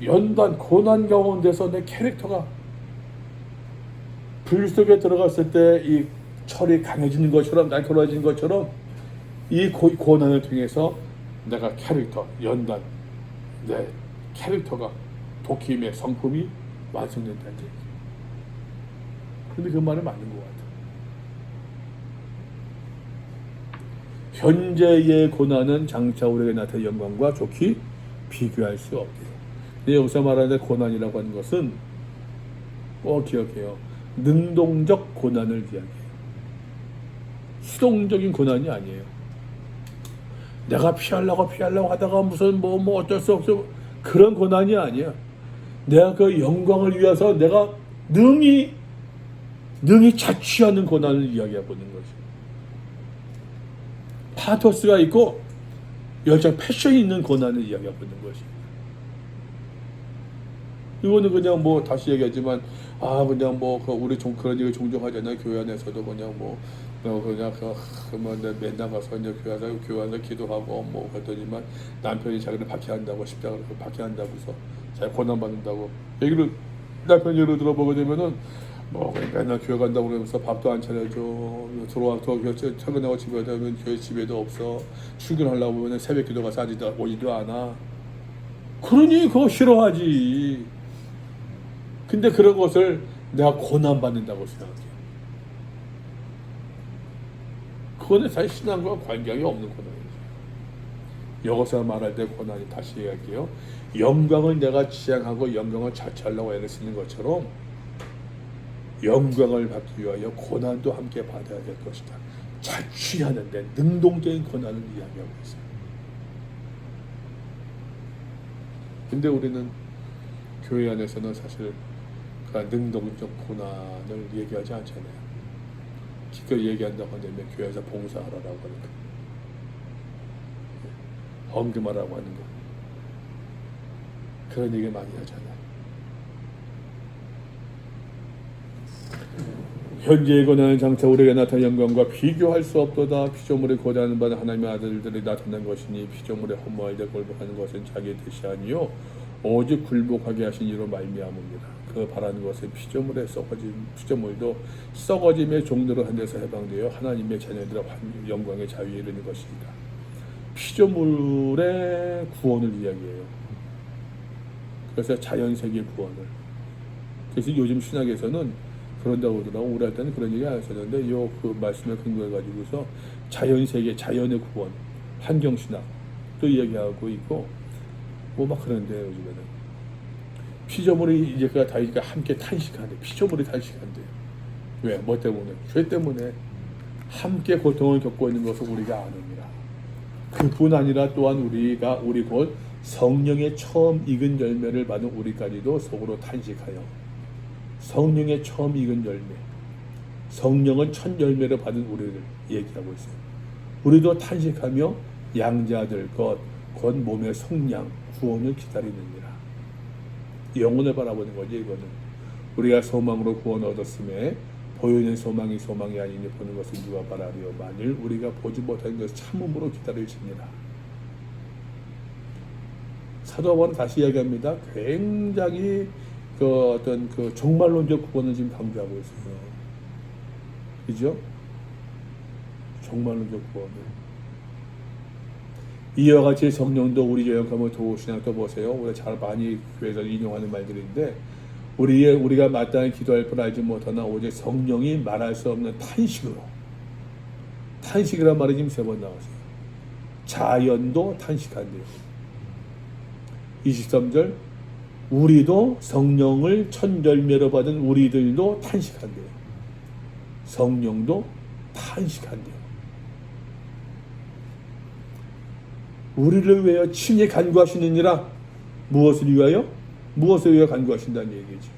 연단 고난 가운데서 내 캐릭터가 불 속에 들어갔을 때 이 철이 강해지는 것처럼 날카로워지는 것처럼 이 고난을 통해서 내가 캐릭터, 연단, 내 캐릭터가 도끼임의 성품이 완성된다는 얘기예요. 근데 그 말은 맞는 것 같아요. 현재의 고난은 장차 우리에게 나타날 영광과 좋게 비교할 수 없대요. 근데 여기서 말하는 고난이라고 하는 것은 꼭 기억해요. 능동적 고난을 이야기해요. 수동적인 고난이 아니에요. 내가 피하려고 하다가 무슨 뭐 어쩔 수 없어 그런 고난이 아니야. 내가 그 영광을 위해서 내가 능히 자취하는 고난을 이야기해 보는 거죠. 파토스가 있고 열정 패션이 있는 고난을 이야기해 보는 것입니다. 이거는 그냥 뭐 다시 얘기하지만 그냥 뭐 우리 그런 얘기 종종 하잖아요. 교회 안에서도 그냥 맨날 가서 그냥 교회 안에서 기도하고 뭐 그러더니만 남편이 자기를 박해한다고 십자가를 박해한다고서 자기 고난 받는다고 얘기를 남편 예를 들어보게 되면은 뭐 맨날 교회 간다고 그러면서 밥도 안 차려줘. 들어와서 퇴근하고 집에 가면 교회 집에도 없어. 출근하려고 하면 새벽 기도 가서 오지도 않아. 그러니 그거 싫어하지. 근데 그런 것을 내가 고난 받는다고 생각해. 그거는 사실 신앙과 관계가 없는 고난이죠. 여기서 말할 때 고난이 다시 얘기할게요. 영광을 내가 지향하고 영광을 자처하려고 애를 쓰는 것처럼 영광을 받기 위하여 고난도 함께 받아야 될 것이다. 자취하는데 능동적인 고난을 이야기하고 있어요. 근데 우리는 교회 안에서는 사실 그런 능동적 고난을 얘기하지 않잖아요. 기껏 얘기한다고 하면 교회에서 봉사하라고 하는 거, 헌금하라고 하는 거, 그런 얘기 많이 하잖아요. 현재의 고난은 장차 우리에게 나타난 영광과 비교할 수 없도다. 피조물의 고난을 받은 하나님의 아들들이 나타난 것이니 피조물의 허무할 때 굴복하는 것은 자기의 뜻이 아니요 오직 굴복하게 하신 이로 말미암습니다. 그 바라는 것은 피조물도 썩어짐의 종로로 한 데서 해방되어 하나님의 자녀들의 영광의 자유에 이르는 것입니다. 피조물의 구원을 이야기해요. 그래서 자연세계 구원을. 그래서 요즘 신학에서는 그런다고 그러더라고. 우리 할 때는 그런 얘기 안 했었는데 그 말씀을 근거해 가지고서 자연세계, 자연의 구원, 환경신학도 이야기하고 있고 뭐 막 그런데 요즘에는 피조물이 이제가 다 함께 탄식한대. 피조물이 탄식한대. 왜? 뭐 때문에? 죄 때문에 함께 고통을 겪고 있는 것을 우리가 아느니라. 그뿐 아니라 또한 우리 곧 성령의 처음 익은 열매를 받은 우리까지도 속으로 탄식하여 성령의 처음 익은 열매, 성령은 첫 열매를 받은 우리를 얘기하고 있어요. 우리도 탄식하며 양자들 곧 몸의 속량, 구원을 기다리느니라. 영혼을 바라보는 거지. 이거는 우리가 소망으로 구원 얻었음에 보이는 소망이 아니니 보는 것을 누가 바라리요. 만일 우리가 보지 못하는 것을 참음으로 기다릴지니라. 사도 바울은 다시 이야기합니다. 굉장히 어떤 종말론적 구원을 지금 강조하고 있어요. 그죠? 종말론적 구원을. 이와 같이 성령도 우리 영감을 도우시나. 또 보세요. 우리가 잘 많이 교회에서 인용하는 말들인데 우리가 마땅히 기도할 줄 알지 못하나 오직 성령이 말할 수 없는 탄식이란 말이 지금 3번 나왔어요. 자연도 탄식한대요. 23절 우리도 성령을 첫 열매로 받은 우리들도 탄식한대요. 성령도 탄식한대요. 우리를 위하여 친히 간구하시느니라. 무엇을 위하여? 무엇을 위하여 간구하신다는 얘기지.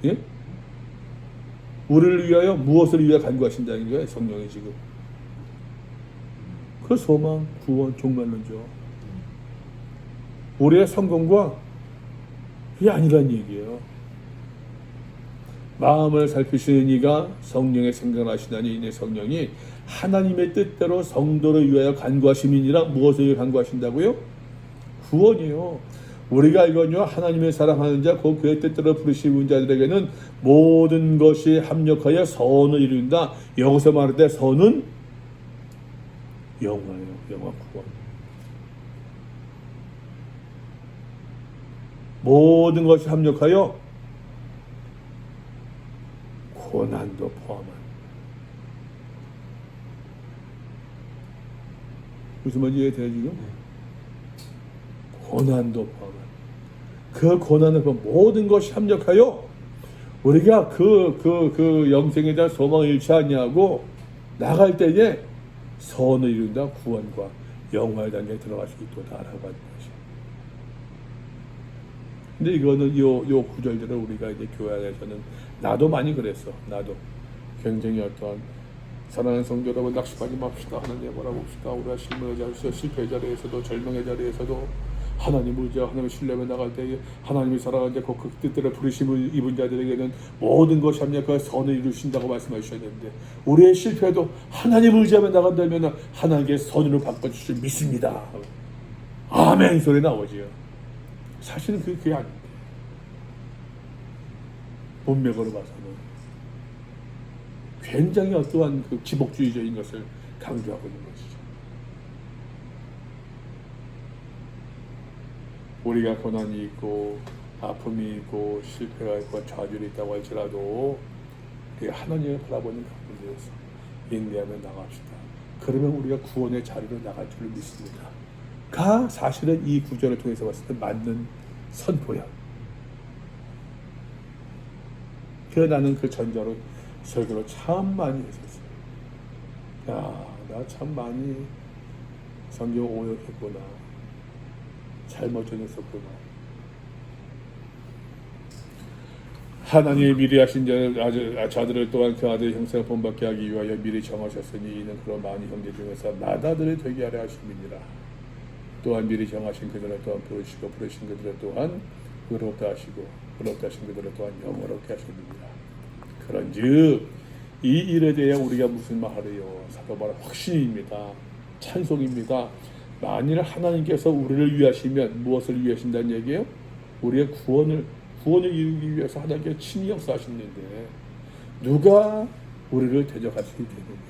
예? 우리를 위하여 무엇을 위하여 간구하신다는 거예요. 성령이 지금. 그 소망, 구원, 종말론죠. 우리의 성공과 그게 아니란 얘기예요. 마음을 살피시는 이가 성령의 생각을 하시다니 이내 성령이 하나님의 뜻대로 성도를 위하여 간구하심이니라. 무엇을 위해 간구하신다고요? 구원이요. 우리가 알거니와 하나님의 사랑하는 자 곧 그의 뜻대로 부르신 자들에게는 모든 것이 합력하여 선을 이룬다. 여기서 말할 때 선은 영화예요. 영화 구원. 모든 것이 합력하여 고난도 포함한. 무슨 말인지 이해돼요 지금? 고난도 포함한. 그 고난을 모든 것이 합력하여 우리가 그 영생에 대한 소망을 잃지 아니하고 나갈 때에 선을 이룬다. 구원과 영화의 단계에 들어갈 수 있도다라고 하는 것이. 근데 이거는 요 구절들을 우리가 이제 교회 안에서는 나도 많이 그랬어. 나도 굉장히 어떤 사랑하는 성도 여러분, 낙심하지 맙시다. 하나님 뭐라고 봅시다. 우리가 실패의 자리에서, 실패의 자리에서도, 절망의 자리에서도 하나님을 의지하고 하나님을 신뢰하며 나갈 때 하나님이 사랑하는 자 그 뜻대로 부르심을 입은 자들에게는 모든 것이 합력하여 선을 이루신다고 말씀하셨는데, 우리의 실패도 하나님을 의지하며 나간다면 하나님께 선으로 바꿔주실 믿습니다. 아멘 소리 나오지요. 사실은 그게 아닌데, 문맥으로 봐서는 굉장히 어떠한 그 지복주의적인 것을 강조하고 있는 것이죠. 우리가 고난이 있고 아픔이 있고 실패가 있고 좌절이 있다고 할지라도 하나님을 바라보는 가운데에서 인내하며 나갑시다. 그러면 우리가 구원의 자리로 나갈 줄을 믿습니다. 가 사실은 이 구절을 통해서 봤을 때 맞는 선포야. 그래서 나는 그 전자로 설교를 참 많이 했었어요. 야, 나 참 많이 성경 오역했구나. 잘못 전했었구나. 하나님이 미리 하신 자들을 또한 그 아들의 형상을 본받게 하기 위하여 미리 정하셨으니 이는 그런 많은 형제 중에서 나다들을 되게 하려 하심이니라. 또한 미리 정하신 그들을 또한 부르시고 부르신 그들을 또한 의롭다 하시고 의롭다 하신 그들을 또한 영원롭게 하십니다. 그런즉 이 일에 대해 우리가 무슨 말하래요? 사도 바로 확신입니다. 찬송입니다. 만일 하나님께서 우리를 위하시면 무엇을 위하신다는 얘기예요? 우리의 구원을 이루기 위해서 하나님께서 친히 역사하시는데 누가 우리를 대적할 수 있겠느냐?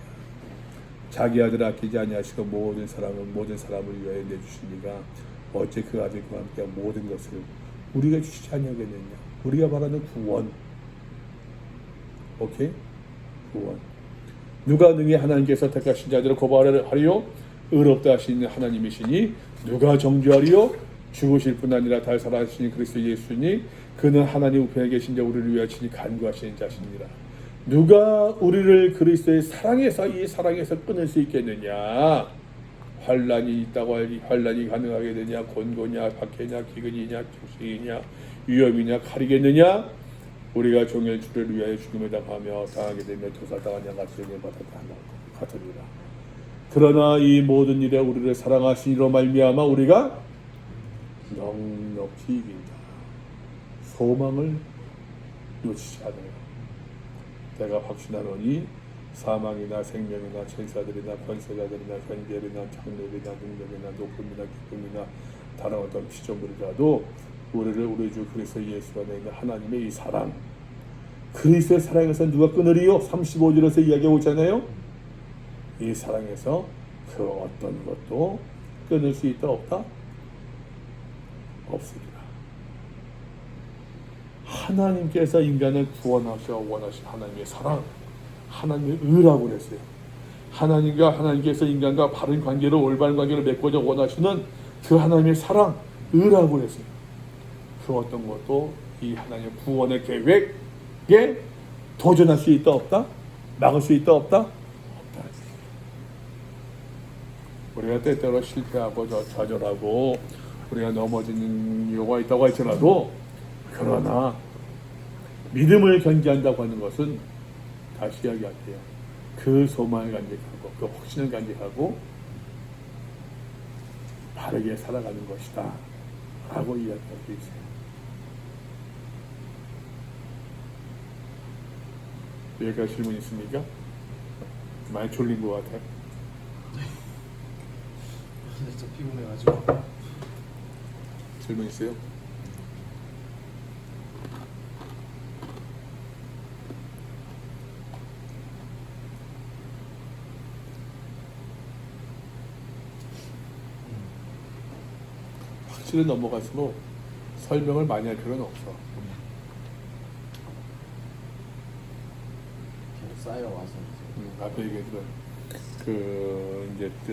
자기 아들 아끼지 아니하시고 모든 사람을 위하여 내주시니가 어째 그 아들과 함께 모든 것을 우리가 주시지 아니하겠느냐? 우리가 바라는 구원. 오케이? 구원. 누가 능히 하나님께서 택하신 자들을 고발하리요? 의롭다 하시는 하나님이시니 누가 정죄하리요? 죽으실 뿐 아니라 달살하시는 그리스도 예수니 그는 하나님 우편에 계신 자 우리를 위하여 친히 간구하시는 자시니라. 누가 우리를 그리스도의 사랑에서 이 사랑에서 끊을 수 있겠느냐? 환난이 있다고 하니 환난이 가능하게 되냐? 곤고냐? 박해냐? 기근이냐? 죽식이냐? 위험이냐? 칼이겠느냐? 우리가 종일 주를 위하여 죽음에 당하며 당하게 되면 도살당하냐 같이 같으리라. 그러나 이 모든 일에 우리를 사랑하신 이로 말미암아 우리가 넉넉히 이긴다. 소망을 놓치지 않아요. 내가 확신하노니 사망이나 생명이나 천사들이나 권세자들이나 현재이나 장래이나 능력이나 높음이나 기쁨이나 다른 어떤 피조물이라도 우리를 우리 주 그리스도 예수 안에 있는 하나님의 이 사랑, 그리스도의 사랑에서 누가 끊으리요? 35절에서 이야기하고 있잖아요. 이 사랑에서 그 어떤 것도 끊을 수 있다 없다? 없습니다. 하나님께서 인간을 구원하셔 원하신 하나님의 사랑, 하나님의 의라고 그랬어요. 하나님께서 인간과 바른 관계를, 올바른 관계를 맺고자 원하시는 그 하나님의 사랑, 의라고 그랬어요. 그 어떤 것도 이 하나님의 구원의 계획에 도전할 수 있다 없다? 막을 수 있다 없다? 없다. 우리가 때때로 실패하고 좌절하고 우리가 넘어지는 이유가 있다고 할지라도, 그러나 믿음을 견지한다고 하는 것은 다시 이야기할게요. 그 소망을 간직하고 그 확신을 간직하고 바르게 살아가는 것이다 라고 이야기하고 있어요. 여기까지 질문 있습니까? 많이 졸린 것 같아. 진짜 피곤해가지고. 질문 있어요? 확실히 넘어갈수록 설명을 많이 할 필요는 없어. 계속 쌓여와서 이제. 앞에 얘기했지만 그 이제 그